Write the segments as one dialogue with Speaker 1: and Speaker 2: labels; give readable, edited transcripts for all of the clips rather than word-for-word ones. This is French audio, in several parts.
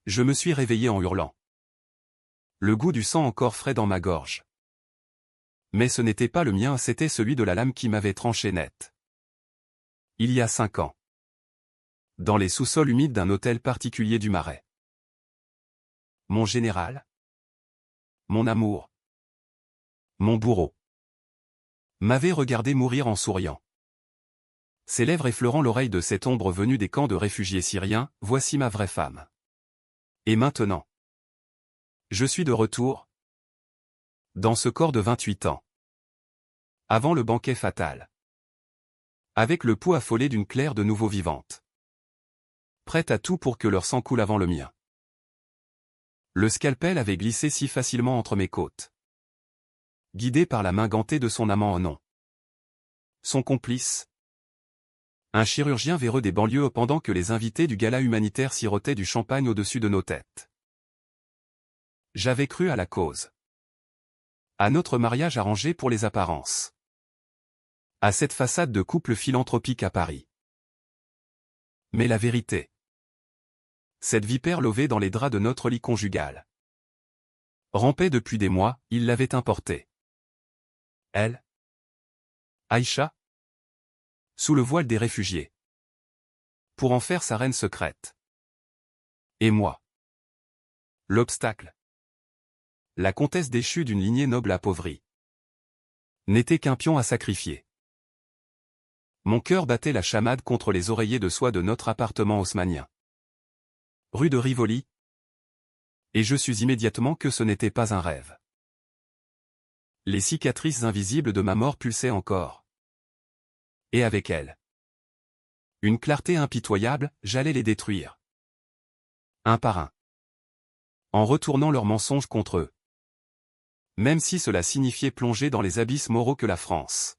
Speaker 1: Je me suis réveillé en hurlant. Le goût du sang encore frais dans ma gorge. Mais ce n'était pas le mien, c'était celui de la lame qui m'avait tranché net. Il y a 5 ans. Dans les sous-sols humides d'un hôtel particulier du Marais. Mon général. Mon amour. Mon bourreau. M'avait regardé mourir en souriant. Ses lèvres effleurant l'oreille de cette ombre venue des camps de réfugiés syriens, voici ma vraie femme. Et maintenant. Je suis de retour. Dans ce corps de 28 ans. Avant le banquet fatal. Avec le pouls affolé d'une Claire de nouveau vivante. Prête à tout pour que leur sang coule avant le mien. Le scalpel avait glissé si facilement entre mes côtes. Guidé par la main gantée de son amant en nom. Son complice. Un chirurgien véreux des banlieues pendant que les invités du gala humanitaire sirotaient du champagne au-dessus de nos têtes. J'avais cru à la cause. À notre mariage arrangé pour les apparences. À cette façade de couple philanthropique à Paris. Mais la vérité. Cette vipère lovée dans les draps de notre lit conjugal. Rampait depuis des mois, il l'avait importée. Elle. Aïcha. Sous le voile des réfugiés. Pour en faire sa reine secrète. Et moi. L'obstacle. La comtesse déchue d'une lignée noble appauvrie. N'était qu'un pion à sacrifier. Mon cœur battait la chamade contre les oreillers de soie de notre appartement haussmannien. Rue de Rivoli. Et je sus immédiatement que ce n'était pas un rêve. Les cicatrices invisibles de ma mort pulsaient encore. Et avec elles. Une clarté impitoyable, j'allais les détruire. Un par un. En retournant leurs mensonges contre eux. Même si cela signifiait plonger dans les abysses moraux que la France.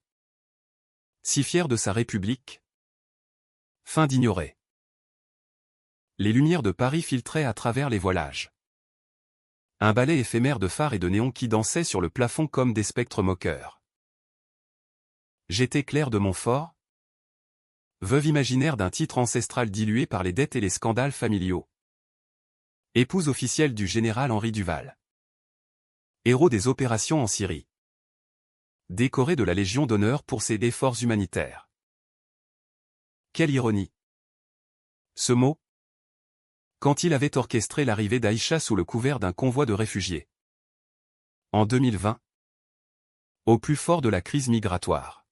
Speaker 1: Si fière de sa République. Fin d'ignorer. Les lumières de Paris filtraient à travers les voilages. Un balai éphémère de phares et de néons qui dansaient sur le plafond comme des spectres moqueurs. J'étais Claire de Montfort. Veuve imaginaire d'un titre ancestral dilué par les dettes et les scandales familiaux. Épouse officielle du général Henri Duval. Héros des opérations en Syrie. Décoré de la Légion d'honneur pour ses efforts humanitaires. Quelle ironie. Ce mot. Quand il avait orchestré l'arrivée d'Aïcha sous le couvert d'un convoi de réfugiés. En 2020. Au plus fort de la crise migratoire.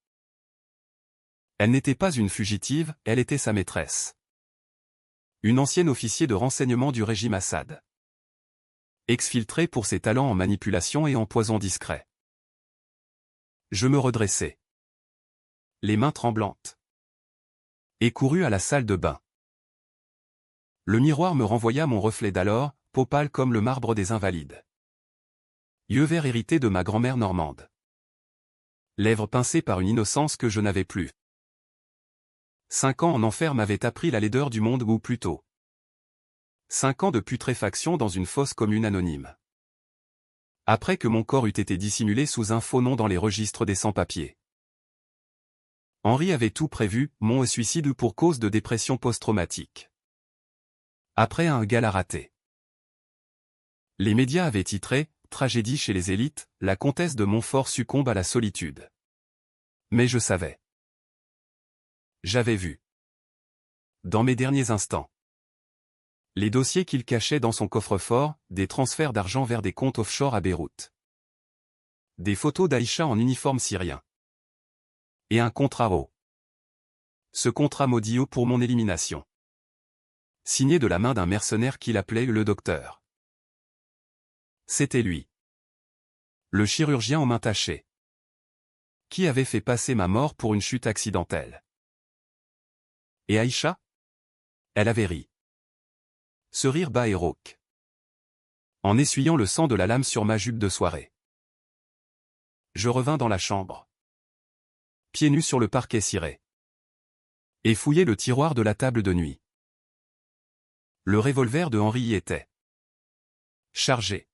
Speaker 1: Elle n'était pas une fugitive, elle était sa maîtresse. Une ancienne officier de renseignement du régime Assad. Exfiltrée pour ses talents en manipulation et en poison discret. Je me redressai. Les mains tremblantes. Et courus à la salle de bain. Le miroir me renvoya mon reflet d'alors, peau pâle comme le marbre des Invalides. Yeux verts hérités de ma grand-mère normande. Lèvres pincées par une innocence que je n'avais plus. 5 ans en enfer m'avaient appris la laideur du monde ou plutôt. 5 ans de putréfaction dans une fosse commune anonyme. Après que mon corps eût été dissimulé sous un faux nom dans les registres des sans-papiers. Henri avait tout prévu, mon suicide pour cause de dépression post-traumatique. Après un gala raté. Les médias avaient titré « Tragédie chez les élites, la comtesse de Montfort succombe à la solitude ». Mais je savais. J'avais vu. Dans mes derniers instants. Les dossiers qu'il cachait dans son coffre-fort, des transferts d'argent vers des comptes offshore à Beyrouth. Des photos d'Aïcha en uniforme syrien. Et un contrat haut. Ce contrat maudit haut pour mon élimination. Signé de la main d'un mercenaire qu'il appelait le docteur. C'était lui. Le chirurgien aux mains tachées. Qui avait fait passer ma mort pour une chute accidentelle. Et Aïcha? Elle avait ri. Ce rire bas et rauque. En essuyant le sang de la lame sur ma jupe de soirée. Je revins dans la chambre. Pieds nus sur le parquet ciré. Et fouillai le tiroir de la table de nuit. Le revolver de Henri y était. Chargé.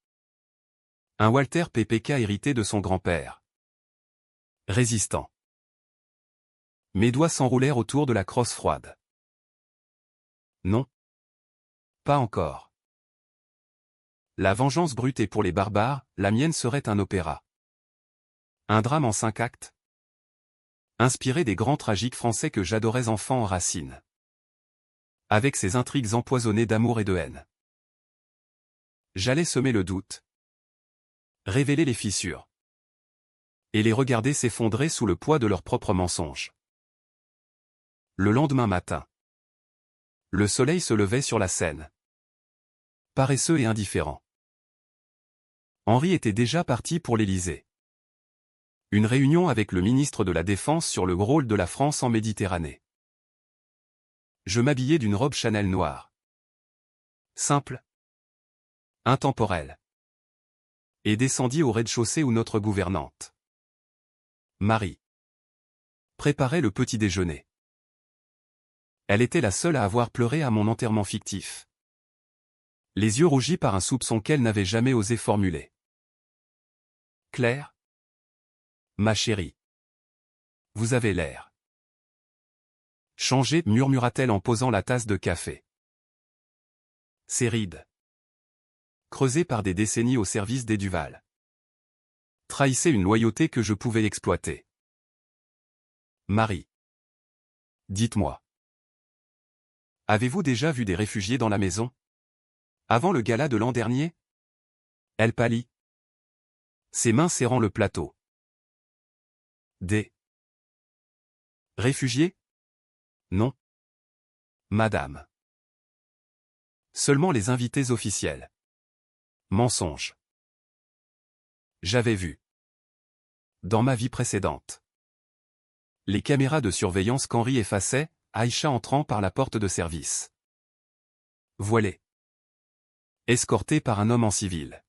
Speaker 1: Un Walter PPK hérité de son grand-père. Résistant. Mes doigts s'enroulèrent autour de la crosse froide. Non. Pas encore. La vengeance brute est pour les barbares, la mienne serait un opéra. Un drame en 5 actes. Inspiré des grands tragiques français que j'adorais enfant en Racine. Avec ses intrigues empoisonnées d'amour et de haine. J'allais semer le doute. Révéler les fissures. Et les regarder s'effondrer sous le poids de leurs propres mensonges. Le lendemain matin. Le soleil se levait sur la Seine. Paresseux et indifférent. Henri était déjà parti pour l'Élysée. Une réunion avec le ministre de la Défense sur le rôle de la France en Méditerranée. Je m'habillai d'une robe Chanel noire. Simple. Intemporelle. Et descendis au rez-de-chaussée où notre gouvernante, Marie, préparait le petit déjeuner. Elle était la seule à avoir pleuré à mon enterrement fictif. Les yeux rougis par un soupçon qu'elle n'avait jamais osé formuler. Claire, ma chérie, vous avez l'air changé, murmura-t-elle en posant la tasse de café. Ses rides, creusées par des décennies au service des Duval, trahissaient une loyauté que je pouvais exploiter. Marie, dites-moi, avez-vous déjà vu des réfugiés dans la maison? Avant le gala de l'an dernier? Elle pâlit, ses mains serrant le plateau. Des réfugiés? Non. Madame. Seulement les invités officiels. Mensonge. J'avais vu, dans ma vie précédente, les caméras de surveillance qu'Henri effaçait, Aïcha entrant par la porte de service. Voilée. Escortée par un homme en civil.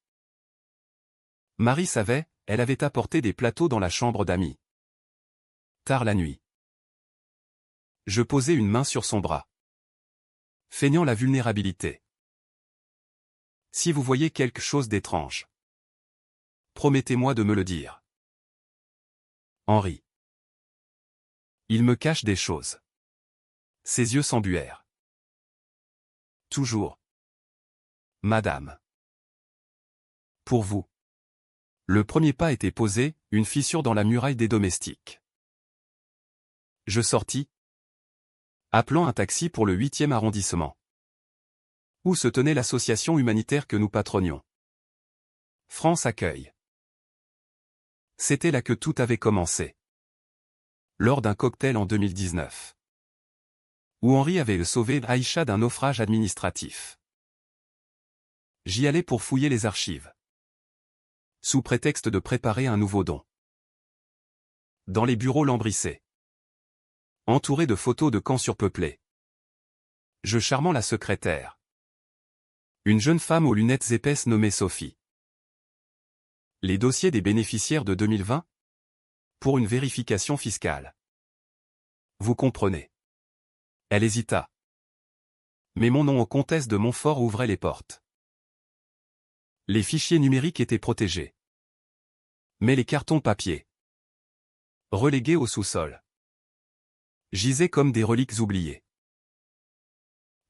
Speaker 1: Marie savait, elle avait apporté des plateaux dans la chambre d'amis. Tard la nuit. Je posai une main sur son bras, feignant la vulnérabilité. Si vous voyez quelque chose d'étrange, promettez-moi de me le dire. Henri. Il me cache des choses. Ses yeux s'embuèrent. Toujours. Madame. Pour vous. Le premier pas était posé, une fissure dans la muraille des domestiques. Je sortis, appelant un taxi pour le 8e arrondissement, où se tenait l'association humanitaire que nous patronions. France Accueil. C'était là que tout avait commencé. Lors d'un cocktail en 2019. Où Henri avait sauvé Aïcha d'un naufrage administratif. J'y allais pour fouiller les archives. Sous prétexte de préparer un nouveau don. Dans les bureaux lambrissés. Entouré de photos de camps surpeuplés. Je charmant la secrétaire. Une jeune femme aux lunettes épaisses nommée Sophie. Les dossiers des bénéficiaires de 2020? Pour une vérification fiscale. Vous comprenez. Elle hésita. Mais mon nom aux comtesses de Montfort ouvrait les portes. Les fichiers numériques étaient protégés. Mais les cartons papier, relégués au sous-sol, gisaient comme des reliques oubliées.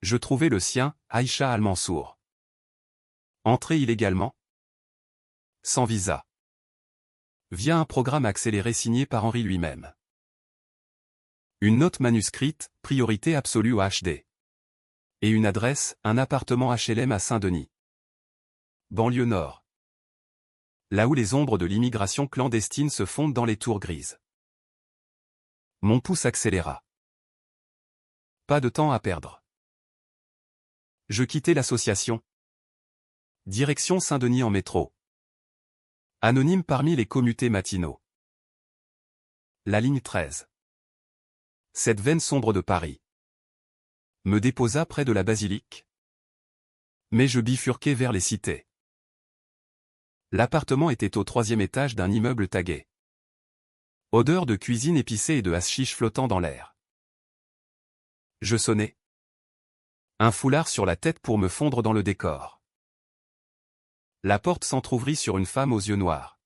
Speaker 1: Je trouvai le sien, Aïcha Al-Mansour. Entré illégalement, sans visa, via un programme accéléré signé par Henri lui-même. Une note manuscrite, priorité absolue au HD. Et une adresse, un appartement HLM à Saint-Denis. Banlieue nord. Là où les ombres de l'immigration clandestine se fondent dans les tours grises. Mon pouce accéléra. Pas de temps à perdre. Je quittai l'association. Direction Saint-Denis en métro. Anonyme parmi les commutés matinaux. La ligne 13. Cette veine sombre de Paris me déposa près de la basilique. Mais je bifurquai vers les cités. L'appartement était au 3e étage d'un immeuble tagué. Odeur de cuisine épicée et de haschiche flottant dans l'air. Je sonnai. Un foulard sur la tête pour me fondre dans le décor. La porte s'entr'ouvrit sur une femme aux yeux noirs.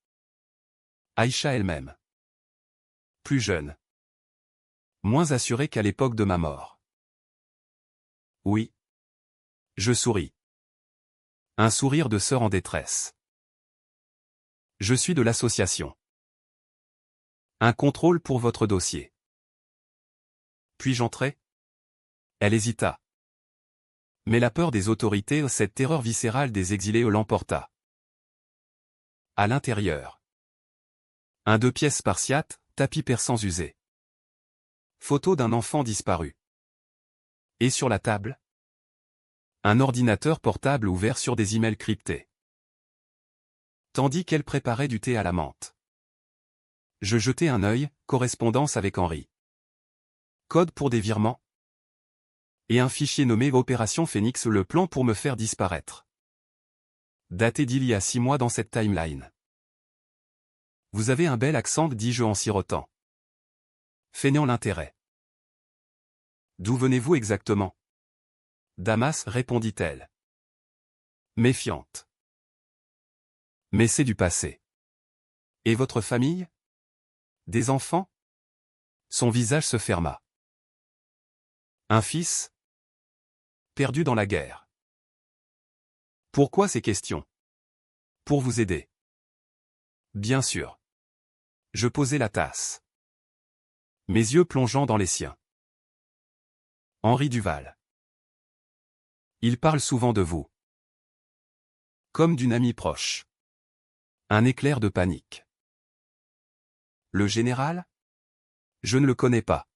Speaker 1: Aïcha elle-même. Plus jeune. Moins assurée qu'à l'époque de ma mort. Oui. Je souris. Un sourire de sœur en détresse. Je suis de l'association. Un contrôle pour votre dossier. Puis-je entrer? Elle hésita. Mais la peur des autorités, cette terreur viscérale des exilés l'emporta. À l'intérieur. Un 2 pièces spartiate, tapis persans usé. Photo d'un enfant disparu. Et sur la table? Un ordinateur portable ouvert sur des emails cryptés. Tandis qu'elle préparait du thé à la menthe. Je jetai un œil, correspondance avec Henri. Code pour des virements. Et un fichier nommé Opération Phoenix, le plan pour me faire disparaître. Daté d'il y a 6 mois dans cette timeline. Vous avez un bel accent, dis-je en sirotant. Feignant l'intérêt. D'où venez-vous exactement? Damas, répondit-elle. Méfiante. Mais c'est du passé. Et votre famille? Des enfants? Son visage se ferma. Un fils? Perdu dans la guerre. Pourquoi ces questions? Pour vous aider. Bien sûr. Je posai la tasse. Mes yeux plongeant dans les siens. Henri Duval. Il parle souvent de vous. Comme d'une amie proche. Un éclair de panique. Le général? Je ne le connais pas.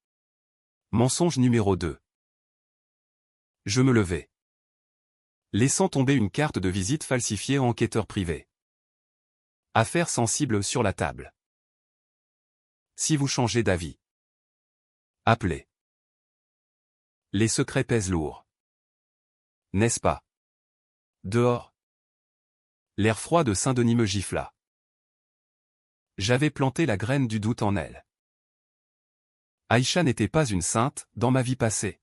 Speaker 1: Mensonge numéro 2. Je me levai. Laissant tomber une carte de visite falsifiée en enquêteur privé. Affaire sensible sur la table. Si vous changez d'avis. Appelez. Les secrets pèsent lourd. N'est-ce pas? Dehors. L'air froid de Saint-Denis me gifla. J'avais planté la graine du doute en elle. Aïcha n'était pas une sainte, dans ma vie passée.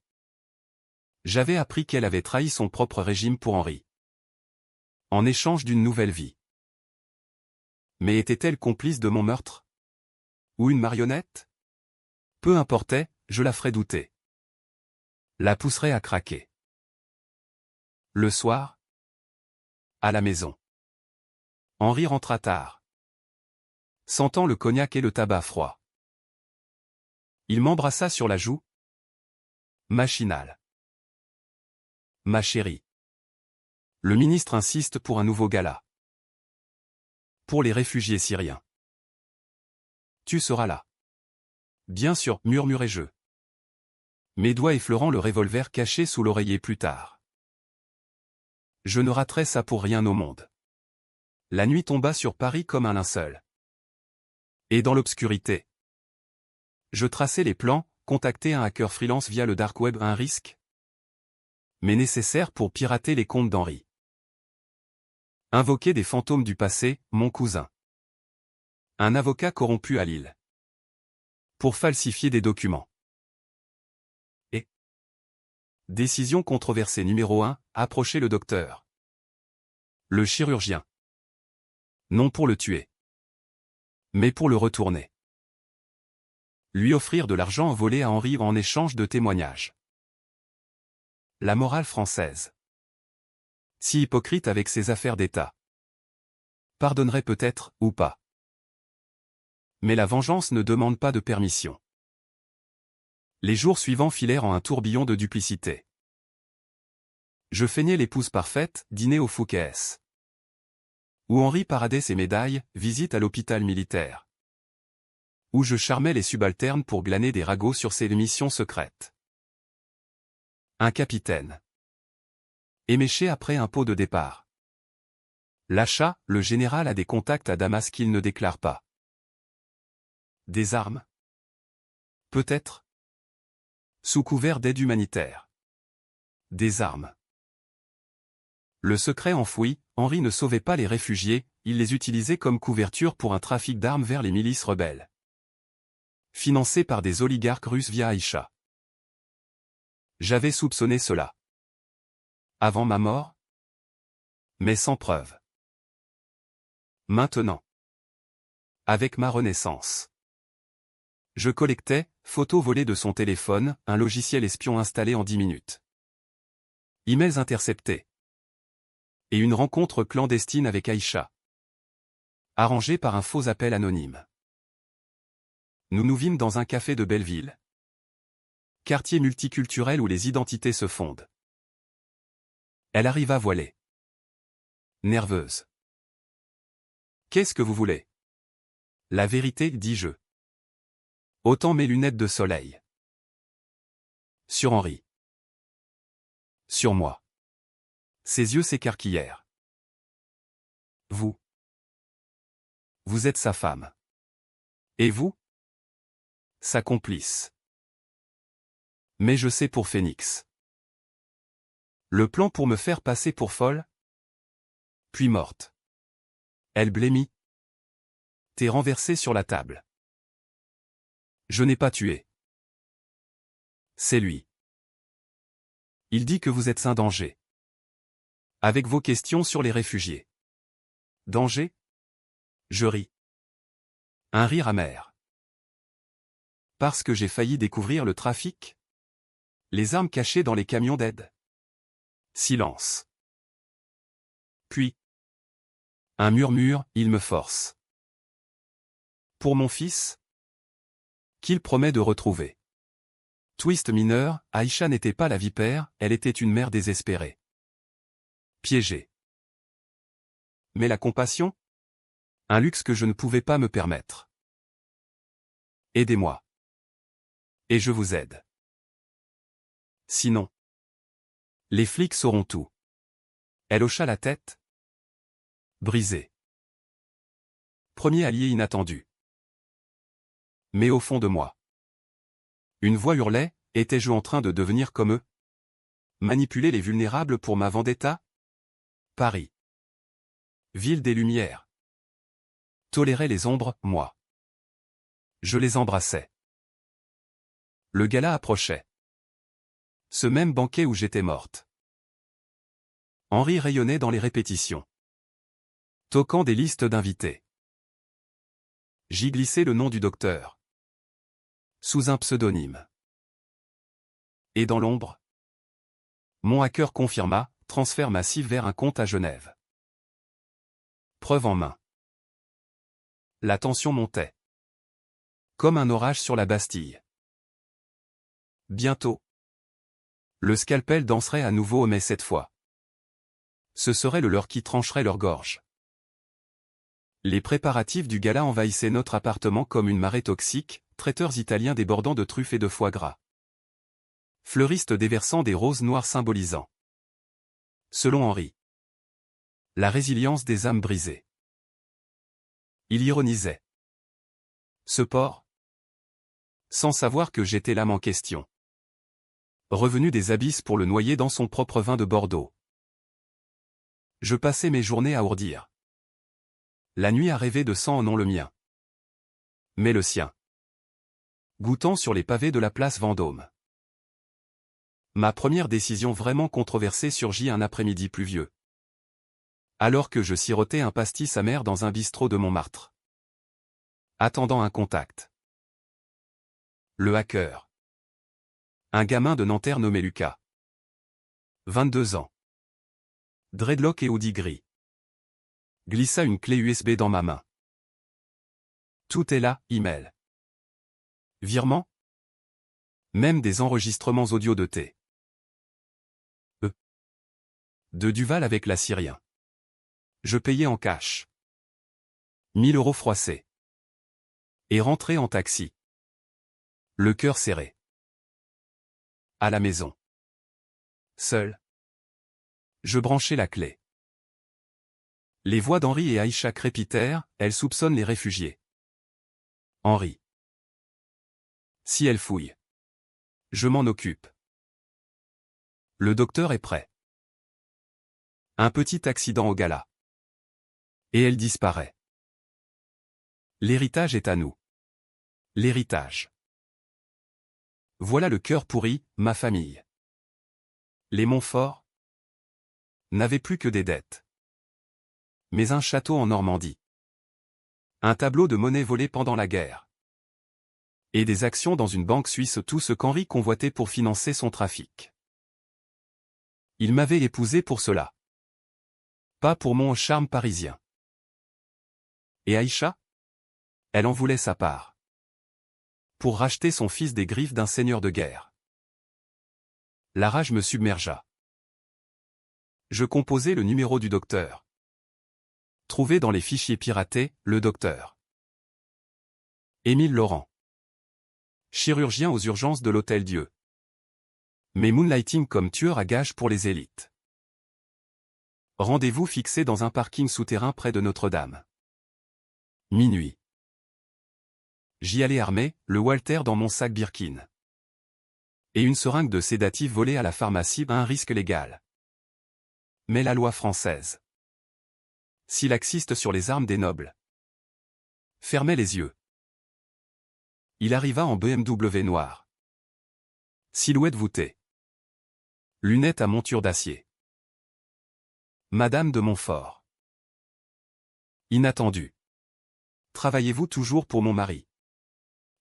Speaker 1: J'avais appris qu'elle avait trahi son propre régime pour Henri. En échange d'une nouvelle vie. Mais était-elle complice de mon meurtre? Ou une marionnette? Peu importait, je la ferais douter. La pousserais à craquer. Le soir? À la maison. Henri rentra tard. Sentant le cognac et le tabac froid. Il m'embrassa sur la joue. Machinal. Ma chérie. Le ministre insiste pour un nouveau gala. Pour les réfugiés syriens. Tu seras là. Bien sûr, murmurai-je. Mes doigts effleurant le revolver caché sous l'oreiller plus tard. Je ne raterai ça pour rien au monde. La nuit tomba sur Paris comme un linceul. Et dans l'obscurité. Je traçai les plans, contacter un hacker freelance via le dark web, un risque. Mais nécessaire pour pirater les comptes d'Henri. Invoquer des fantômes du passé, mon cousin. Un avocat corrompu à Lille. Pour falsifier des documents. Et décision controversée numéro 1, approcher le docteur. Le chirurgien. Non pour le tuer. Mais pour le retourner. Lui offrir de l'argent volé à Henri en échange de témoignages. La morale française. Si hypocrite avec ses affaires d'État. Pardonnerait peut-être, ou pas. Mais la vengeance ne demande pas de permission. Les jours suivants filèrent en un tourbillon de duplicité. Je feignais l'épouse parfaite, dîner au Fouquet's. Où Henri paradait ses médailles, visite à l'hôpital militaire. Où je charmais les subalternes pour glaner des ragots sur ses missions secrètes. Un capitaine. Éméché après un pot de départ. L'achat, le général a des contacts à Damas qu'il ne déclare pas. Des armes? Peut-être. Sous couvert d'aide humanitaire. Des armes. Le secret enfoui, Henri ne sauvait pas les réfugiés, il les utilisait comme couverture pour un trafic d'armes vers les milices rebelles. Financé par des oligarques russes via Aïcha. J'avais soupçonné cela. Avant ma mort? Mais sans preuve. Maintenant. Avec ma renaissance. Je collectais, photos volées de son téléphone, un logiciel espion installé en 10 minutes. Emails interceptés. Et une rencontre clandestine avec Aïcha. Arrangée par un faux appel anonyme. Nous nous vîmes dans un café de Belleville. Quartier multiculturel où les identités se fondent. Elle arriva voilée. Nerveuse. Qu'est-ce que vous voulez? La vérité, dis-je. Autant mes lunettes de soleil. Sur Henri. Sur moi. Ses yeux s'écarquillèrent. Vous. Vous êtes sa femme. Et vous? Sa complice. Mais je sais pour Phénix. Le plan pour me faire passer pour folle? Puis morte. Elle blêmit. T'es renversé sur la table. Je n'ai pas tué. C'est lui. Il dit que vous êtes un danger. Avec vos questions sur les réfugiés. Danger? Je ris. Un rire amer. Parce que j'ai failli découvrir le trafic? Les armes cachées dans les camions d'aide. Silence. Puis. Un murmure, il me force. Pour mon fils? Qu'il promet de retrouver. Twist mineur, Aïcha n'était pas la vipère, elle était une mère désespérée. Piégée. Mais la compassion? Un luxe que je ne pouvais pas me permettre. Aidez-moi. Et je vous aide. Sinon. Les flics sauront tout. Elle hocha la tête. Brisée. Premier allié inattendu. Mais au fond de moi. Une voix hurlait, étais-je en train de devenir comme eux? Manipuler les vulnérables pour ma vendetta? Paris. Ville des Lumières. Tolérer les ombres, moi. Je les embrassais. Le gala approchait. Ce même banquet où j'étais morte. Henri rayonnait dans les répétitions. Toquant des listes d'invités. J'y glissais le nom du docteur. Sous un pseudonyme. Et dans l'ombre? Mon hacker confirma, transfert massif vers un compte à Genève. Preuve en main. La tension montait. Comme un orage sur la Bastille. Bientôt. Le scalpel danserait à nouveau, mais cette fois. Ce serait le leur qui trancherait leur gorge. Les préparatifs du gala envahissaient notre appartement comme une marée toxique, traiteurs italiens débordant de truffes et de foie gras. Fleuristes déversant des roses noires symbolisant. Selon Henri. La résilience des âmes brisées. Il ironisait. Ce porc? Sans savoir que j'étais l'âme en question. Revenu des abysses pour le noyer dans son propre vin de Bordeaux. Je passais mes journées à ourdir. La nuit à rêver de sang, non le mien. Mais le sien. Goûtant sur les pavés de la place Vendôme. Ma première décision vraiment controversée surgit un après-midi pluvieux. Alors que je sirotais un pastis amer dans un bistrot de Montmartre. Attendant un contact. Le hacker. Un gamin de Nanterre nommé Lucas. 22 ans. Dreadlock et hoodie gris. Glissa une clé USB dans ma main. Tout est là, email. Virement? Même des enregistrements audio de thé. De Duval avec la Syrien. Je payais en cash. 1000 € froissés. Et rentrais en taxi. Le cœur serré. À la maison. Seul. Je branchais la clé. Les voix d'Henri et Aïcha crépitèrent, elle soupçonne les réfugiés. Henri. Si elle fouille. Je m'en occupe. Le docteur est prêt. Un petit accident au gala. Et elle disparaît. L'héritage est à nous. L'héritage. Voilà le cœur pourri, ma famille. Les Montfort n'avaient plus que des dettes. Mais un château en Normandie. Un tableau de monnaie volé pendant la guerre. Et des actions dans une banque suisse, tout ce qu'Henri convoitait pour financer son trafic. Il m'avait épousé pour cela. Pas pour mon charme parisien. Et Aïcha? Elle en voulait sa part. Pour racheter son fils des griffes d'un seigneur de guerre. La rage me submergea. Je composai le numéro du docteur. Trouvé dans les fichiers piratés, le docteur Émile Laurent. Chirurgien aux urgences de l'Hôtel Dieu. Mais moonlighting comme tueur à gages pour les élites. Rendez-vous fixé dans un parking souterrain près de Notre-Dame. Minuit. J'y allais armé, le Walter dans mon sac Birkin. Et une seringue de sédatif volée à la pharmacie à un risque légal. Mais la loi française, si laxiste sur les armes des nobles, fermait les yeux. Il arriva en BMW noir. Silhouette voûtée. Lunettes à monture d'acier. Madame de Montfort. Inattendu. Travaillez-vous toujours pour mon mari?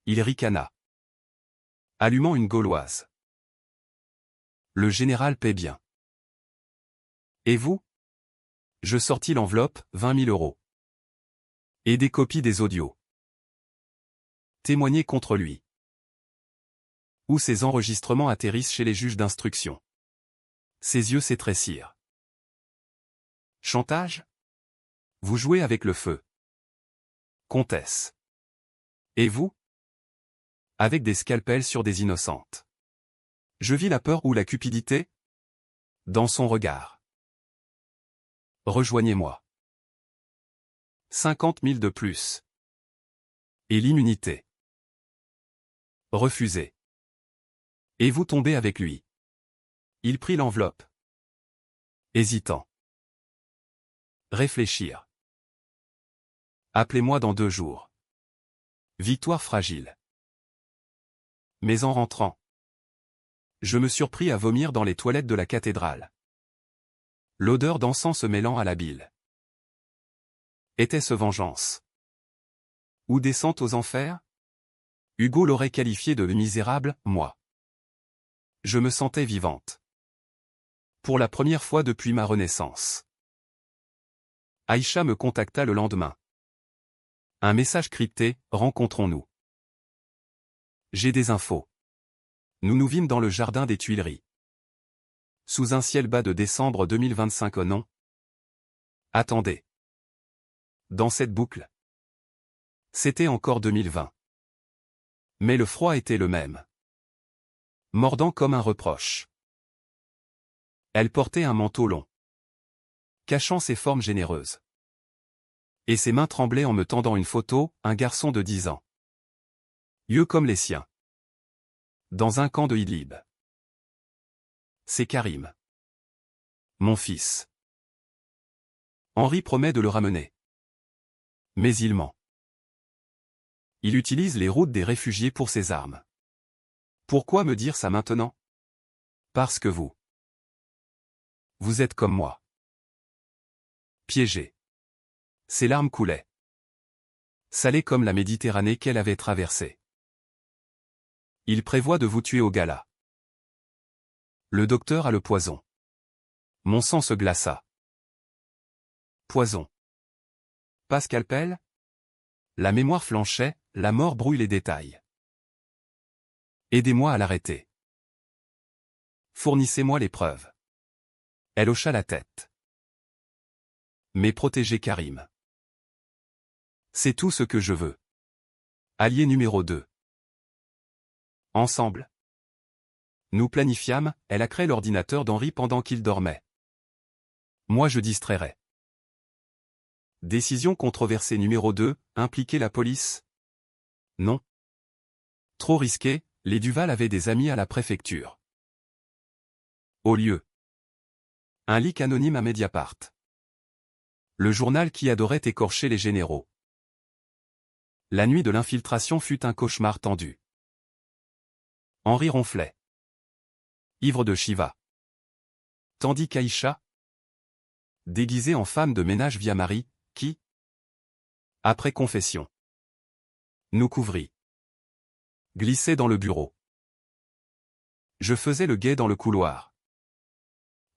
Speaker 1: Il ricana, allumant une gauloise. Le général paie bien. Et vous? Je sortis l'enveloppe, 20 000 €. Et des copies des audios. Témoigner contre lui. Où ces enregistrements atterrissent chez les juges d'instruction. Ses yeux s'étrécirent. Chantage? Vous jouez avec le feu. Comtesse. Et vous? Avec des scalpels sur des innocentes. Je vis la peur ou la cupidité? Dans son regard. Rejoignez-moi. 50 000 de plus. Et l'immunité. Refusé. Et vous tombez avec lui. Il prit l'enveloppe. Hésitant. Réfléchir. Appelez-moi dans 2 jours. Victoire fragile. Mais en rentrant, je me surpris à vomir dans les toilettes de la cathédrale. L'odeur d'encens se mêlant à la bile. Était-ce vengeance? Ou descente aux enfers? Hugo l'aurait qualifié de misérable, moi. Je me sentais vivante. Pour la première fois depuis ma renaissance. Aïcha me contacta le lendemain. Un message crypté, rencontrons-nous. J'ai des infos. Nous nous vîmes dans le jardin des Tuileries. Sous un ciel bas de décembre 2025 oh non. Attendez. Dans cette boucle. C'était encore 2020. Mais le froid était le même. Mordant comme un reproche. Elle portait un manteau long, cachant ses formes généreuses. Et ses mains tremblaient en me tendant une photo, un garçon de 10 ans. Yeux comme les siens. Dans un camp de Idlib. C'est Karim. Mon fils. Henri promet de le ramener. Mais il ment. Il utilise les routes des réfugiés pour ses armes. Pourquoi me dire ça maintenant? Parce que vous. Vous êtes comme moi. Piégé. Ses larmes coulaient. Salées comme la Méditerranée qu'elle avait traversée. Il prévoit de vous tuer au gala. Le docteur a le poison. Mon sang se glaça. Poison. Pas scalpel? La mémoire flanchait, la mort brouille les détails. Aidez-moi à l'arrêter. Fournissez-moi les preuves. Elle hocha la tête. Mais protégez Karim. C'est tout ce que je veux. Allié numéro 2. Ensemble. Nous planifiâmes, elle hackrait l'ordinateur d'Henri pendant qu'il dormait. Moi je distrairais. Décision controversée numéro 2, impliquer la police? Non. Trop risqué, les Duval avaient des amis à la préfecture. Au lieu. Un leak anonyme à Mediapart. Le journal qui adorait écorcher les généraux. La nuit de l'infiltration fut un cauchemar tendu. Henri ronflait. Ivre de Shiva. Tandis qu'Aïcha, déguisée en femme de ménage via Marie, qui, après confession, nous couvrit, glissait dans le bureau. Je faisais le guet dans le couloir.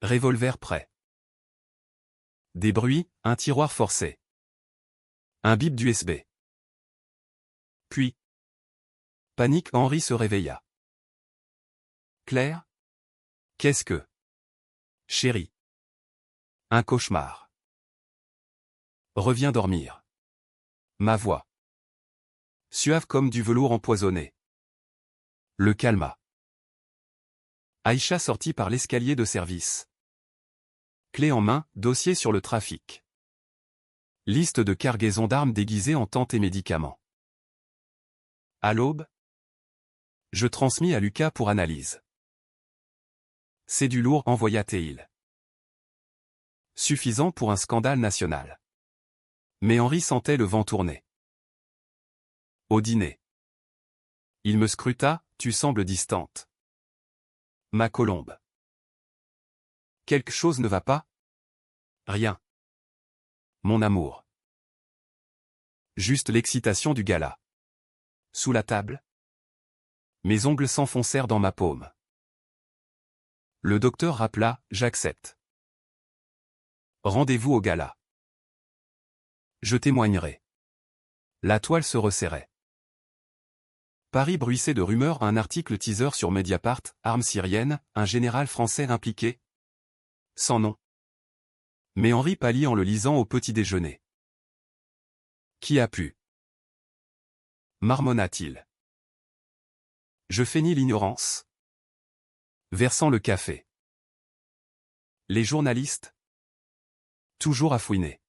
Speaker 1: Revolver prêt. Des bruits, un tiroir forcé. Un bip d'USB. Puis, panique, Henri se réveilla. Claire? Qu'est-ce que? Chérie. Un cauchemar. Reviens dormir. Ma voix. Suave comme du velours empoisonné. Le calma. Aïcha sortit par l'escalier de service. Clé en main, dossier sur le trafic. Liste de cargaison d'armes déguisées en tentes et médicaments. À l'aube, je transmis à Lucas pour analyse. C'est du lourd, envoya-t-il. Suffisant pour un scandale national. Mais Henri sentait le vent tourner. Au dîner. Il me scruta, tu sembles distante. Ma colombe. Quelque chose ne va pas? Rien. Mon amour. Juste l'excitation du gala. Sous la table. Mes ongles s'enfoncèrent dans ma paume. Le docteur rappela, j'accepte. Rendez-vous au gala. Je témoignerai. La toile se resserrait. Paris bruissait de rumeurs, un article teaser sur Mediapart, armes syriennes, un général français impliqué. Sans nom. Mais Henri pâlit en le lisant au petit déjeuner. Qui a pu? Marmonna-t-il. Je feignis l'ignorance. Versant le café. Les journalistes? Toujours à fouiner.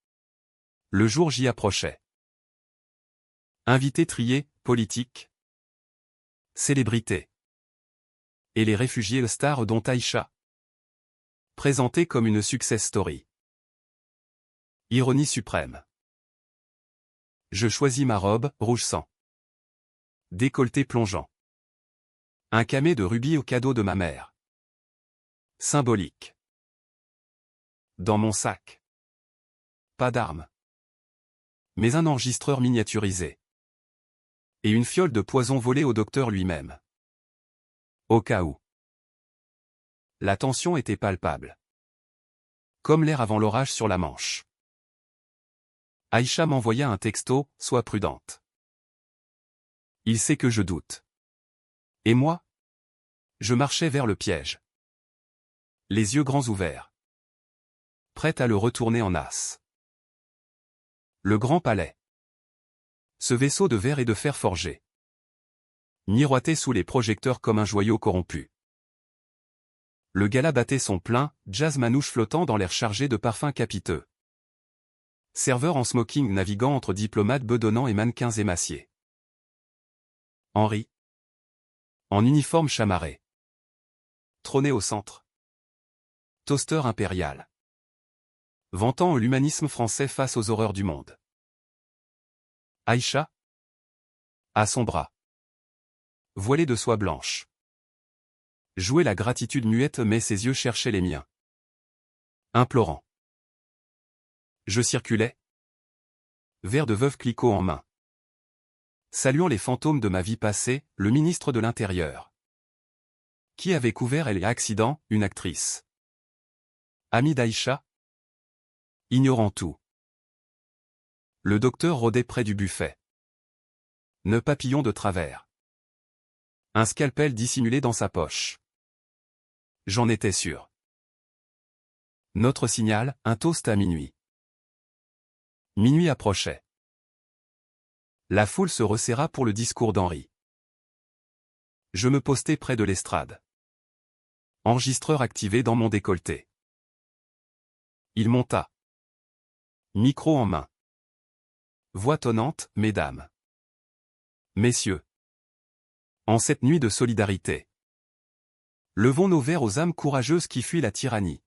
Speaker 1: Le jour J approchait. Invités triés, politiques. Célébrités. Et les réfugiés stars dont Aïcha. Présentés comme une success story. Ironie suprême. Je choisis ma robe, rouge sang. Décolleté plongeant. Un camé de rubis au cadeau de ma mère. Symbolique. Dans mon sac. Pas d'armes. Mais un enregistreur miniaturisé. Et une fiole de poison volée au docteur lui-même. Au cas où. La tension était palpable. Comme l'air avant l'orage sur la Manche. Aïcha m'envoya un texto, sois prudente. Il sait que je doute. Et moi? Je marchais vers le piège. Les yeux grands ouverts. Prête à le retourner en as. Le grand palais. Ce vaisseau de verre et de fer forgé. Miroitait sous les projecteurs comme un joyau corrompu. Le gala battait son plein, jazz manouche flottant dans l'air chargé de parfums capiteux. Serveur en smoking naviguant entre diplomates bedonnants et mannequins émaciés. Henri. En uniforme chamarré. Trôné au centre. Toaster impérial. Vantant l'humanisme français face aux horreurs du monde. Aïcha. À son bras. Voilée de soie blanche. Jouait la gratitude muette mais ses yeux cherchaient les miens. Implorant. Je circulais. Verre de veuve Clicquot en main. Saluant les fantômes de ma vie passée, le ministre de l'Intérieur. Qui avait couvert les accidents, une actrice. Amie d'Aïcha. Ignorant tout. Le docteur rôdait près du buffet. Ne papillon de travers. Un scalpel dissimulé dans sa poche. J'en étais sûr. Notre signal, un toast à minuit. Minuit approchait. La foule se resserra pour le discours d'Henri. Je me postai près de l'estrade. Enregistreur activé dans mon décolleté. Il monta. Micro en main. Voix tonnante, mesdames. Messieurs. En cette nuit de solidarité. Levons nos verres aux âmes courageuses qui fuient la tyrannie.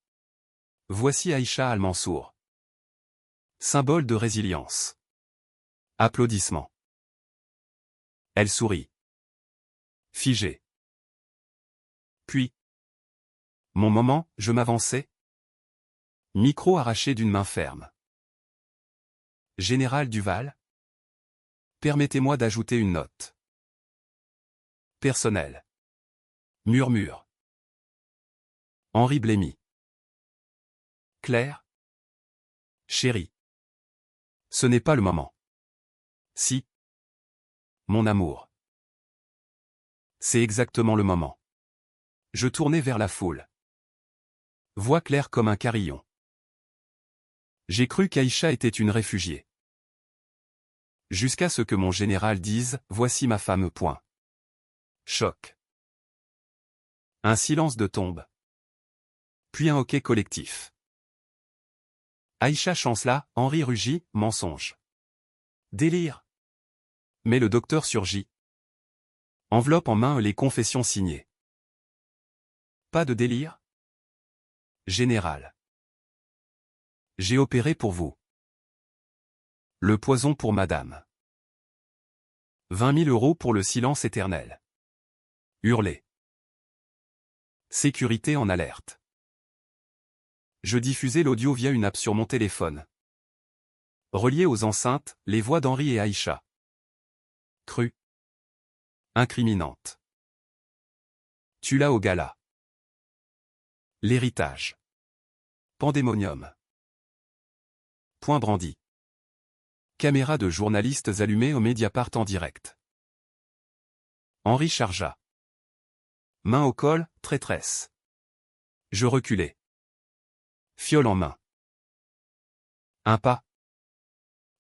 Speaker 1: Voici Aïcha Al-Mansour. Symbole de résilience. Applaudissements. Elle sourit. Figée. Puis. Mon moment, je m'avançai. Micro arraché d'une main ferme. Général Duval. Permettez-moi d'ajouter une note. Personnel. Murmure. Henri blêmit. Claire. Chérie. Ce n'est pas le moment. Si. Mon amour. C'est exactement le moment. Je tournai vers la foule. Voix claire comme un carillon. J'ai cru qu'Aïcha était une réfugiée. Jusqu'à ce que mon général dise « Voici ma femme. » Point. Choc. Un silence de tombe. Puis un hoquet collectif. Aïcha chancela, Henri rugit, mensonge. Délire. Mais le docteur surgit. Enveloppe en main les confessions signées. Pas de délire? Général. J'ai opéré pour vous. Le poison pour madame. 20 000 € pour le silence éternel. Hurler. Sécurité en alerte. Je diffusais l'audio via une app sur mon téléphone. Relié aux enceintes, les voix d'Henri et Aïcha. Crue. Incriminante. Tu l'as au gala. L'héritage. Pandémonium. Point brandi. Caméra de journalistes allumée au Mediapart en direct. Henri chargea. Main au col, traîtresse. Je reculai. Fiole en main. Un pas.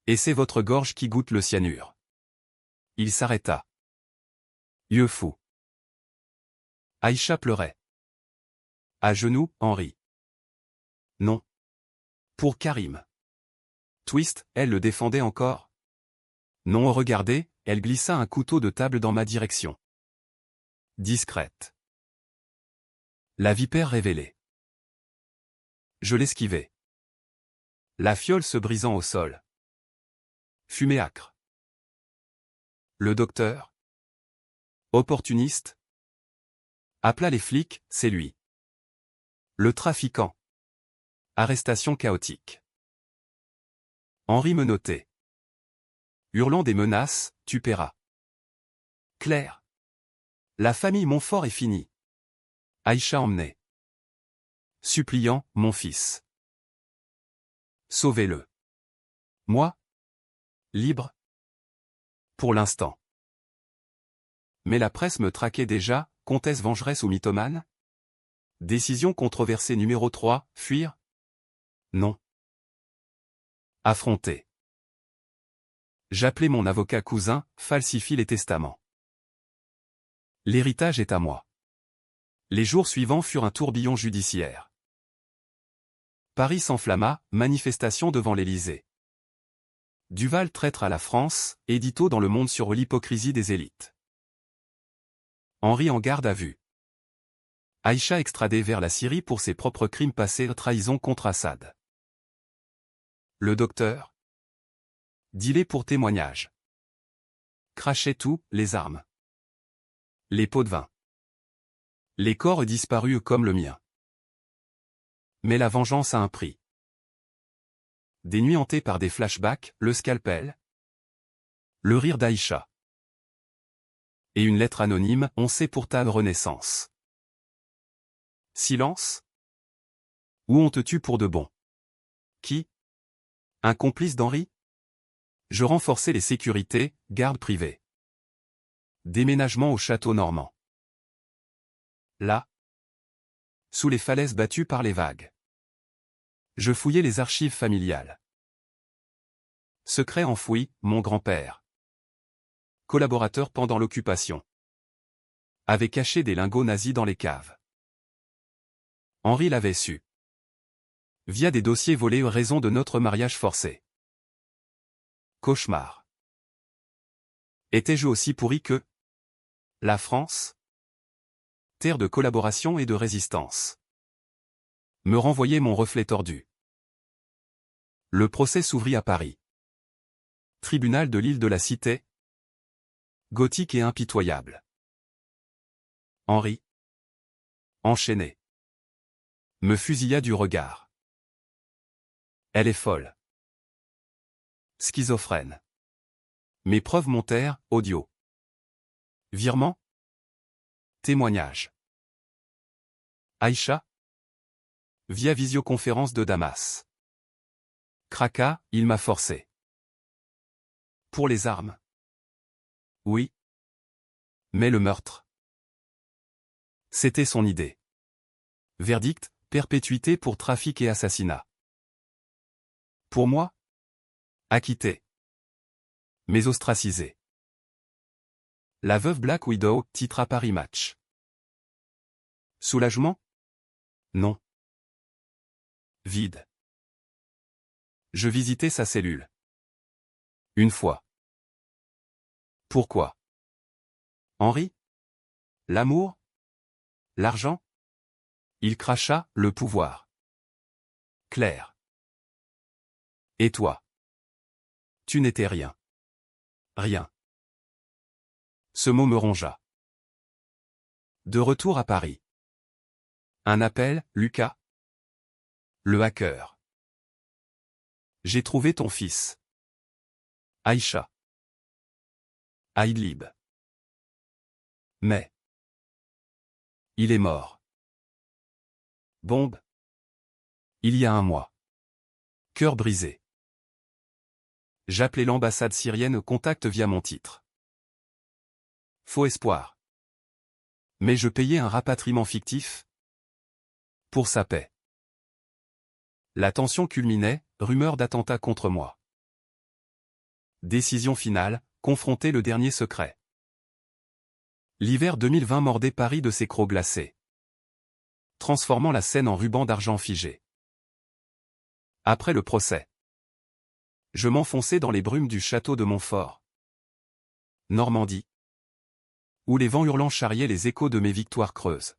Speaker 1: Et c'est votre gorge qui goûte le cyanure. Il s'arrêta. Yeux fous. Aïcha pleurait. À genoux, Henri. Non. Pour Karim. Twist, elle le défendait encore. Non, regardez, elle glissa un couteau de table dans ma direction. Discrète. La vipère révélée. Je l'esquivai. La fiole se brisant au sol. Fumée âcre. Le docteur. Opportuniste. Appela les flics, c'est lui. Le trafiquant. Arrestation chaotique. Henri me notait. Hurlant des menaces, tu paieras. Claire. La famille Montfort est finie. Aïcha emmenait. Suppliant, mon fils. Sauvez-le. Moi? Libre? Pour l'instant. Mais la presse me traquait déjà, comtesse vengeresse ou mythomane? Décision controversée numéro 3, fuir? Non. Affronter. J'appelais mon avocat cousin, falsifie les testaments. L'héritage est à moi. Les jours suivants furent un tourbillon judiciaire. Paris s'enflamma, manifestation devant l'Élysée. Duval traître à la France, édito dans Le Monde sur l'hypocrisie des élites. Henri en garde à vue. Aïcha extradée vers la Syrie pour ses propres crimes passés, trahison contre Assad. Le docteur. Dealé pour témoignage. Crachait tout, les armes. Les pots de vin. Les corps disparus comme le mien. Mais la vengeance a un prix. Des nuits hantées par des flashbacks, le scalpel. Le rire d'Aïcha. Et une lettre anonyme, on sait pour ta renaissance. Silence? Ou on te tue pour de bon? Qui? Un complice d'Henri? Je renforçais les sécurités, garde privée. Déménagement au château normand. Là. Sous les falaises battues par les vagues. Je fouillais les archives familiales. Secret enfoui, mon grand-père. Collaborateur pendant l'occupation. Avait caché des lingots nazis dans les caves. Henri l'avait su. Via des dossiers volés en raison de notre mariage forcé. Cauchemar. Étais-je aussi pourri que la France? Terre de collaboration et de résistance. Me renvoyait mon reflet tordu. Le procès s'ouvrit à Paris. Tribunal de l'île de la Cité. Gothique et impitoyable. Henri. Enchaîné. Me fusilla du regard. Elle est folle. Schizophrène. Mes preuves montèrent, audio. Virement. Témoignage. Aïcha. Via visioconférence de Damas. Craqua, il m'a forcé. Pour les armes. Oui. Mais le meurtre. C'était son idée. Verdict, perpétuité pour trafic et assassinat. Pour moi? Acquitté. Mais ostracisé. La veuve Black Widow, titre à Paris Match. Soulagement? Non. Vide. Je visitais sa cellule. Une fois. Pourquoi? Henri? L'amour? L'argent? Il cracha, le pouvoir. Claire. Et toi? Tu n'étais rien. Rien. Ce mot me rongea. De retour à Paris. Un appel, Lucas? Le hacker. J'ai trouvé ton fils. Aïcha. À Idlib. Mais. Il est mort. Bombe. Il y a un mois. Cœur brisé. J'appelais l'ambassade syrienne au contact via mon titre. Faux espoir. Mais je payais un rapatriement fictif. Pour sa paix. La tension culminait, rumeur d'attentat contre moi. Décision finale, confronter le dernier secret. L'hiver 2020 mordait Paris de ses crocs glacés, transformant la Seine en ruban d'argent figé. Après le procès, je m'enfonçais dans les brumes du château de Montfort. Normandie. Où les vents hurlants charriaient les échos de mes victoires creuses.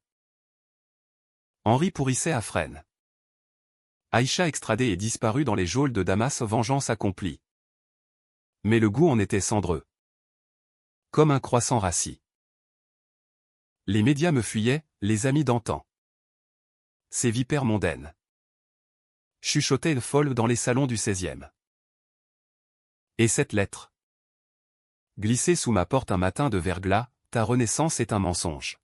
Speaker 1: Henri pourrissait à Fresnes. Aïcha extradée et disparue dans les geôles de Damas, vengeance accomplie. Mais le goût en était cendreux. Comme un croissant rassis. Les médias me fuyaient, les amis d'antan. Ces vipères mondaines. Chuchotaient le folle dans les salons du 16e. Et cette lettre? Glissée sous ma porte un matin de verglas, ta renaissance est un mensonge.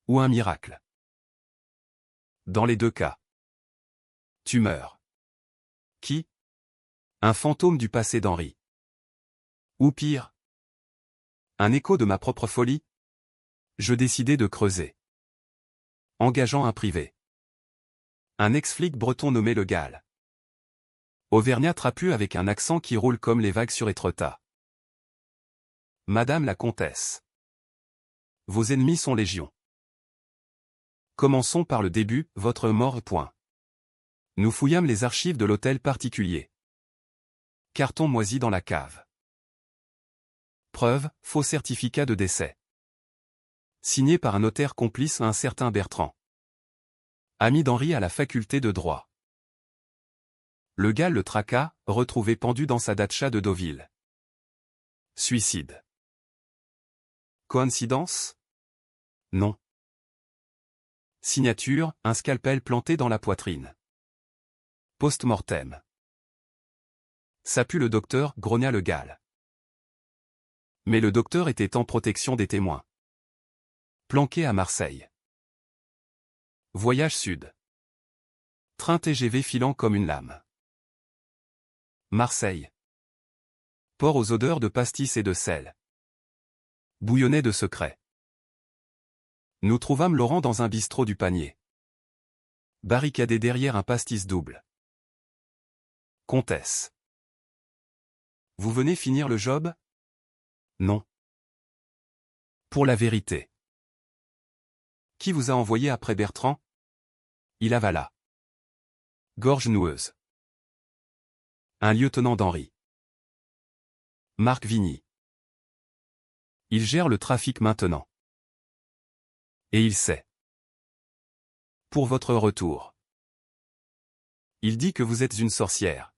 Speaker 1: Ou un miracle. Dans les deux cas. Tu meurs. Qui? Un fantôme du passé d'Henri. Ou pire? Un écho de ma propre folie? Je décidai de creuser. Engageant un privé. Un ex-flic breton nommé Le Gall. Auvergnat trapu avec un accent qui roule comme les vagues sur Étretat. Madame la comtesse. Vos ennemis sont légion. Commençons par le début, votre mort. Point. Nous fouillâmes les archives de l'hôtel particulier. Carton moisi dans la cave. Preuve, faux certificat de décès. Signé par un notaire complice, un certain Bertrand. Ami d'Henri à la faculté de droit. Le Gall le traqua, retrouvé pendu dans sa datcha de Deauville. Suicide. Coïncidence? Non. Signature, un scalpel planté dans la poitrine. Post-mortem. Ça pue le docteur, grogna Le Gall. Mais le docteur était en protection des témoins. Planqué à Marseille. Voyage sud. Train TGV filant comme une lame. Marseille. Port aux odeurs de pastis et de sel. Bouillonnait de secrets. Nous trouvâmes Laurent dans un bistrot du Panier. Barricadé derrière un pastis double. Comtesse. Vous venez finir le job? Non. Pour la vérité. Qui vous a envoyé après Bertrand? Il avala. Gorge noueuse. Un lieutenant d'Henri. Marc Vigny. Il gère le trafic maintenant. Et il sait. Pour votre retour. Il dit que vous êtes une sorcière.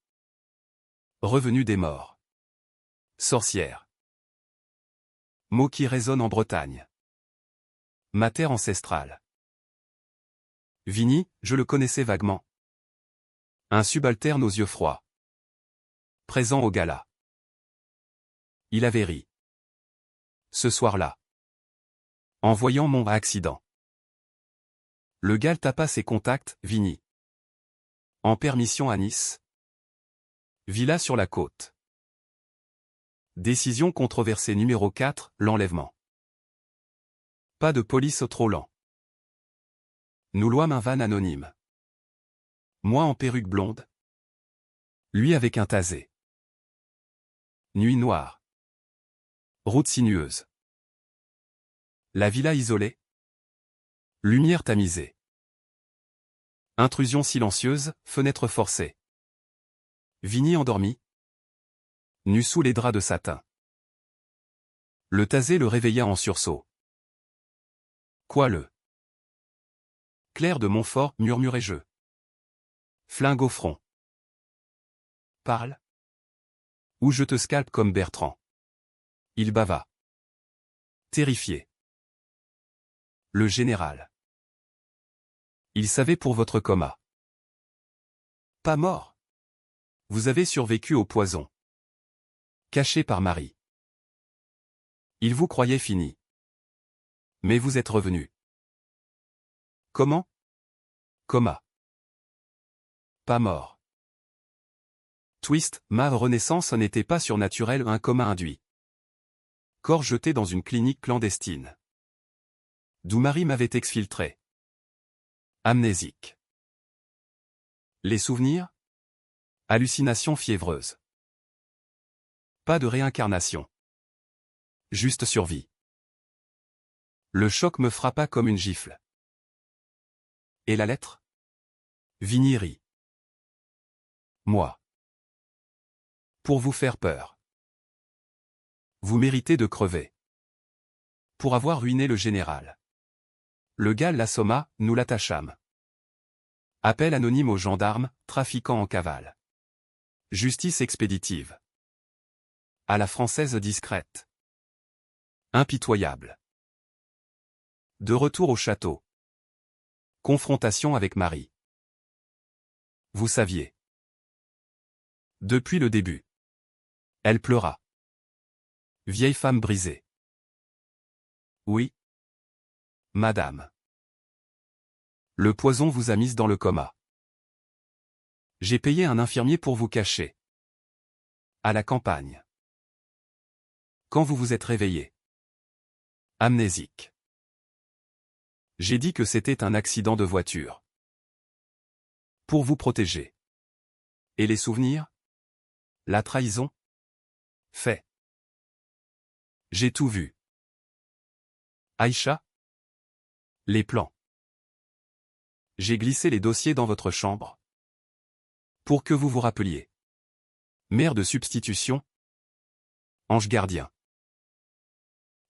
Speaker 1: Revenue des morts. Sorcière. Mot qui résonne en Bretagne. Ma terre ancestrale. Vigny, je le connaissais vaguement. Un subalterne aux yeux froids. Présent au gala. Il avait ri. Ce soir-là. En voyant mon accident. Le Gall tapa ses contacts, Vigny. En permission à Nice. Villa sur la côte. Décision controversée numéro 4, l'enlèvement. Pas de police trop lent. Nous loîmes un van anonyme. Moi en perruque blonde. Lui avec un tasé. Nuit noire. Route sinueuse. La villa isolée. Lumière tamisée. Intrusion silencieuse, fenêtre forcée. Vigny endormi. Nu sous les draps de satin. Le tasé le réveilla en sursaut. Quoi le? Claire de Montfort, murmurai-je. Flingue au front. Parle. Ou je te scalpe comme Bertrand. Il bava. Terrifié. Le général. Il savait pour votre coma. Pas mort. Vous avez survécu au poison. Caché par Marie. Il vous croyait fini. Mais vous êtes revenu. Comment? Coma. Pas mort. Twist, ma renaissance n'était pas surnaturelle, un coma induit. Corps jeté dans une clinique clandestine. D'où Marie m'avait exfiltré. Amnésique. Les souvenirs? Hallucination fiévreuse. Pas de réincarnation. Juste survie. Le choc me frappa comme une gifle. Et la lettre? Vigny rit. Moi. Pour vous faire peur. Vous méritez de crever. Pour avoir ruiné le général. Le gars l'assomma, nous l'attachâmes. Appel anonyme aux gendarmes, trafiquants en cavale. Justice expéditive. À la française discrète. Impitoyable. De retour au château. Confrontation avec Marie. Vous saviez. Depuis le début. Elle pleura. Vieille femme brisée. Oui. Madame. Le poison vous a mise dans le coma. J'ai payé un infirmier pour vous cacher. À la campagne. Quand vous vous êtes réveillé. Amnésique. J'ai dit que c'était un accident de voiture. Pour vous protéger. Et les souvenirs? La trahison? Fait. J'ai tout vu. Aïcha? Les plans. J'ai glissé les dossiers dans votre chambre. Pour que vous vous rappeliez. Mère de substitution. Ange gardien.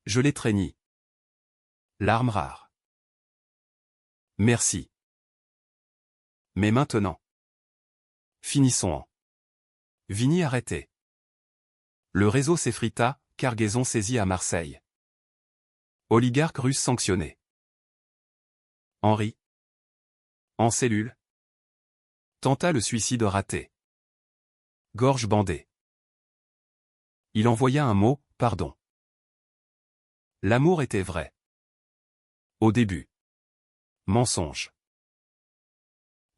Speaker 1: Je les traînis. Larmes rares. Merci. Mais maintenant. Finissons en. Vigny arrêté. Le réseau s'effrita, cargaison saisie à Marseille. Oligarque russe sanctionné. Henri. En cellule. Tenta le suicide raté. Gorge bandée. Il envoya un mot, pardon. L'amour était vrai. Au début. Mensonge.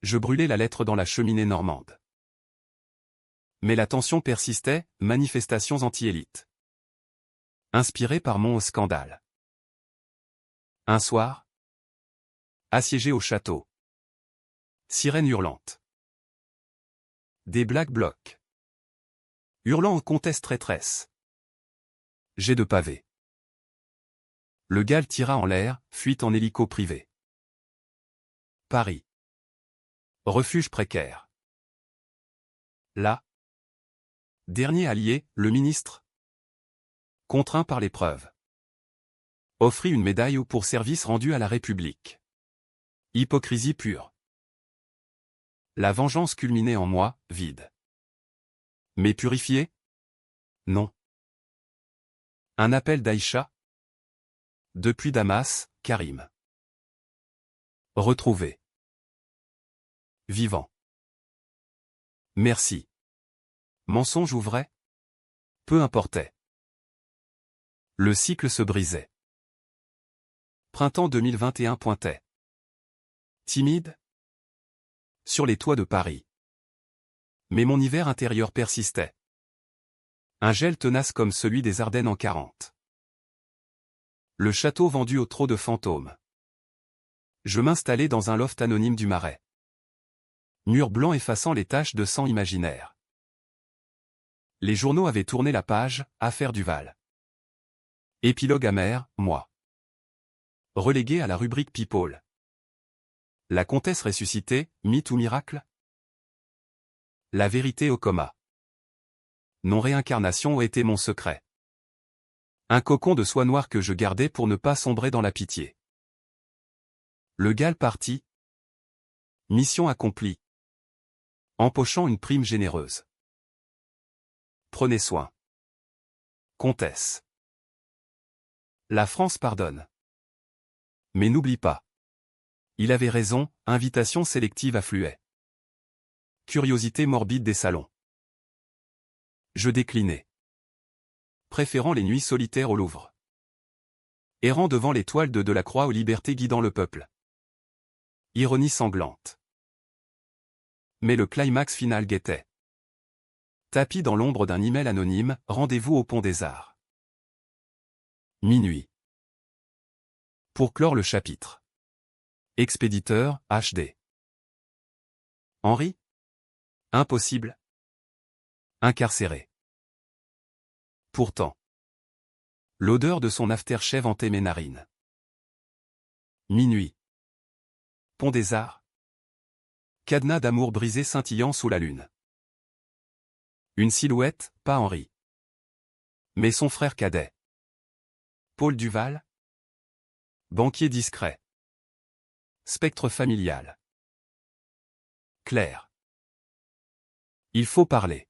Speaker 1: Je brûlai la lettre dans la cheminée normande. Mais la tension persistait, manifestations anti-élites. Inspiré par mon scandale. Un soir. Assiégé au château. Sirène hurlante. Des black blocs. Hurlant en comtesse traîtresse. Jet de pavé. Le gal tira en l'air, fuite en hélico privé. Paris. Refuge précaire. Là. Dernier allié, le ministre. Contraint par l'épreuve. Offrit une médaille pour service rendu à la République. Hypocrisie pure. La vengeance culminait en moi, vide. Mais purifié? Non. Un appel d'Aïcha? Depuis Damas, Karim. Retrouvé. Vivant. Merci. Mensonge ou vrai? Peu importait. Le cycle se brisait. Printemps 2021 pointait. Timide? sur les toits de Paris. Mais mon hiver intérieur persistait. Un gel tenace comme celui des Ardennes en 40. Le château vendu au trot de fantômes. Je m'installai dans un loft anonyme du Marais. Mur blanc effaçant les taches de sang imaginaires. Les journaux avaient tourné la page, affaire Duval. Épilogue amer, moi. Relégué à la rubrique People. La comtesse ressuscitée, mythe ou miracle? La vérité au coma. Non-réincarnation était mon secret. Un cocon de soie noire que je gardais pour ne pas sombrer dans la pitié. Le gal parti. Mission accomplie. Empochant une prime généreuse. Prenez soin. Comtesse. La France pardonne. Mais n'oublie pas. Il avait raison, invitation sélective affluait. Curiosité morbide des salons. Je déclinai. Préférant les nuits solitaires au Louvre. Errant devant les toiles de Delacroix aux libertés guidant le peuple. Ironie sanglante. Mais le climax final guettait. Tapis dans l'ombre d'un email anonyme, rendez-vous au Pont des Arts. Minuit. Pour clore le chapitre. Expéditeur, HD. Henri? Impossible. Incarcéré. Pourtant. L'odeur de son aftershave hantait mes narines. Minuit. Pont des Arts. Cadenas d'amour brisé scintillant sous la lune. Une silhouette, pas Henri. Mais son frère cadet. Paul Duval. Banquier discret. Spectre familial. Claire. Il faut parler.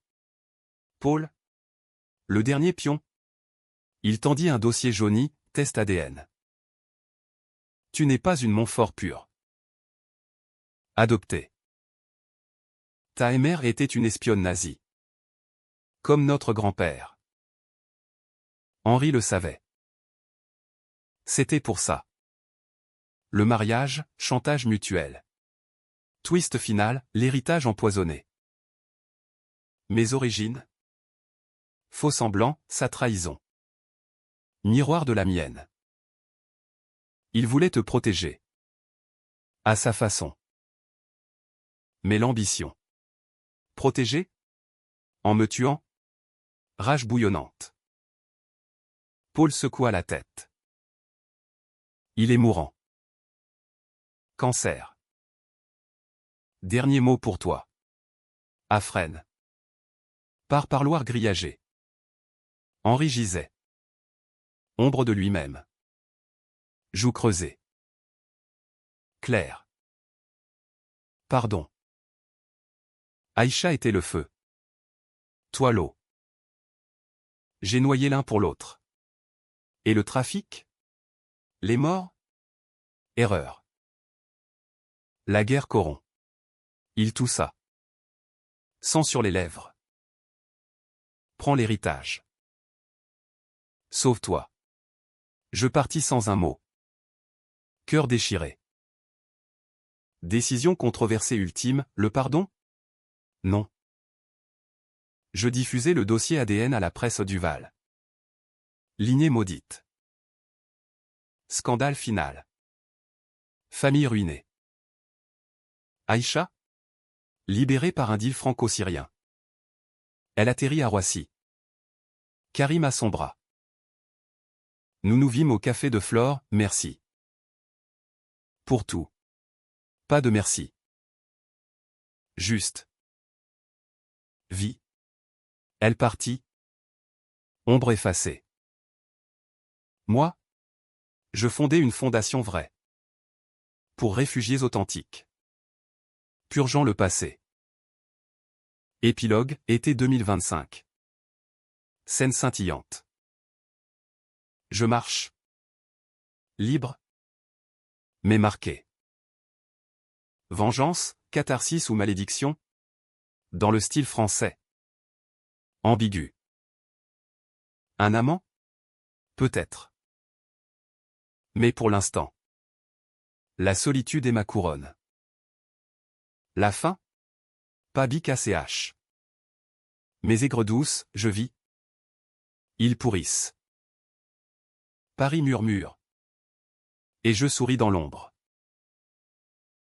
Speaker 1: Paul. Le dernier pion. Il tendit un dossier jauni, test ADN. Tu n'es pas une Montfort pure. Adoptée. Ta mère était une espionne nazie. Comme notre grand-père. Henri le savait. C'était pour ça. Le mariage, chantage mutuel. Twist final, l'héritage empoisonné. Mes origines. Faux semblant, sa trahison. Miroir de la mienne. Il voulait te protéger. À sa façon. Mais l'ambition. Protéger? En me tuant? Rage bouillonnante. Paul secoua la tête. Il est mourant. Cancer. Dernier mot pour toi. Afrène. Parloir grillagé. Henri gisait. Ombre de lui-même. Joue creusée. Claire. Pardon. Aïcha était le feu. Toi l'eau. J'ai noyé l'un pour l'autre. Et le trafic? Les morts? Erreur. La guerre corrompt. Il toussa. Sang sur les lèvres. Prends l'héritage. Sauve-toi. Je partis sans un mot. Cœur déchiré. Décision controversée ultime, le pardon? Non. Je diffusai le dossier ADN à la presse Duval. Lignée maudite. Scandale final. Famille ruinée. Aïcha? Libérée par un deal franco-syrien. Elle atterrit à Roissy. Karim à son bras. Nous nous vîmes au café de Flore, merci. Pour tout. Pas de merci. Juste. Vie. Elle partit. Ombre effacée. Moi? Je fondai une fondation vraie. Pour réfugiés authentiques. Purgeant le passé. Épilogue, été 2025. Scène scintillante. Je marche. Libre. Mais marqué. Vengeance, catharsis ou malédiction? Dans le style français. Ambigu. Un amant? Peut-être. Mais pour l'instant. La solitude est ma couronne. La faim? Pas bic ACH. Mes aigres douces, je vis. Ils pourrissent. Paris murmure. Et je souris dans l'ombre.